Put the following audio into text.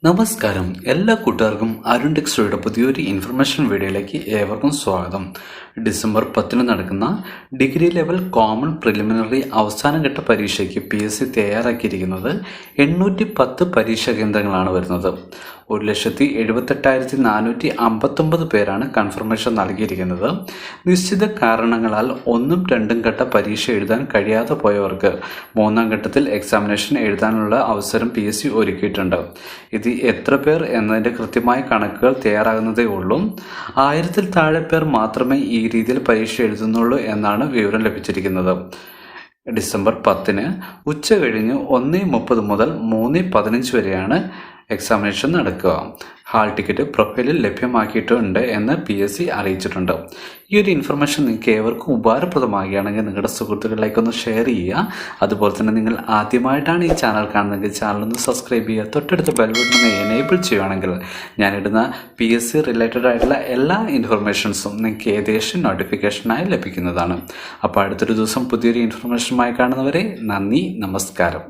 നമസ്കാരം എല്ലാ കൂട്ടുകാർക്കും അരുൺ ടെക്സ്റ്റോയുടെ പുതിയൊരു ഇൻഫർമേഷൻ വീഡിയോയിലേക്ക് ഏവർക്കും സ്വാഗതം. ഡിസംബർ 10 നടക്കുന്ന ഡിഗ്രി ലെവൽ കോമൺ പ്രിലിമിനറി അവസാനഘട്ട പരീക്ഷയ്ക്ക് PSC തയ്യാറാക്കിയിരിക്കുന്നത് 810 പരീക്ഷാ കേന്ദ്രങ്ങളാണ് വരുന്നത്. 1,78,459 പേരാണ് കൺഫർമേഷൻ നൽകിയിരിക്കുന്നത്. നിശ്ചിത കാരണങ്ങളാൽ 1ഉം 2ഉം ഘട്ട പരീക്ഷ എഴുതാൻ കഴിയാതെ പോയവർക്ക് 3ാം ഘട്ടത്തിൽ എക്സാമിനേഷൻ എഴുതാനുള്ള അവസരം PSC ഒരുക്കിയിട്ടുണ്ട്. ഇത് എത്ര പേർ എന്നതിൻ്റെ കൃത്യമായ കണക്കുകൾ തയ്യാറാകുന്നതേ ഉള്ളൂ. 1000-ൽ താഴെ പേർ മാത്രമേ ഈ രീതിയിൽ പരീക്ഷ എഴുതുന്നുള്ളൂ എന്നാണ് വിവരം ലഭിച്ചിരിക്കുന്നത്. ഡിസംബർ 10 ഉച്ച കഴിഞ്ഞ് 1:30 മുതൽ 3:15 വരെയാണ് എക്സാമിനേഷൻ നടക്കുക. ഹാൾ ടിക്കറ്റ് പ്രൊഫൈലിൽ ലഭ്യമാക്കിയിട്ടുണ്ട് എന്ന് PSC അറിയിച്ചിട്ടുണ്ട്. ഈ ഒരു ഇൻഫർമേഷൻ നിങ്ങൾക്ക് ഏവർക്കും ഉപകാരപ്രദമാകുകയാണെങ്കിൽ നിങ്ങളുടെ സുഹൃത്തുക്കളിലേക്കൊന്ന് ഷെയർ ചെയ്യുക. അതുപോലെ തന്നെ നിങ്ങൾ ആദ്യമായിട്ടാണ് ഈ ചാനൽ കാണുന്നതെങ്കിൽ ചാനലൊന്ന് സബ്സ്ക്രൈബ് ചെയ്യുക. തൊട്ടടുത്ത ബെൽ ബട്ടൺ എനേബിൾ ചെയ്യുകയാണെങ്കിൽ ഞാനിടുന്ന PSC റിലേറ്റഡ് ആയിട്ടുള്ള എല്ലാ ഇൻഫർമേഷൻസും നിങ്ങൾക്ക് ഏകദേശം നോട്ടിഫിക്കേഷനായി ലഭിക്കുന്നതാണ്. അപ്പോൾ അടുത്തൊരു ദിവസം പുതിയൊരു ഇൻഫർമേഷനുമായി കാണുന്നവരെ നന്ദി, നമസ്കാരം.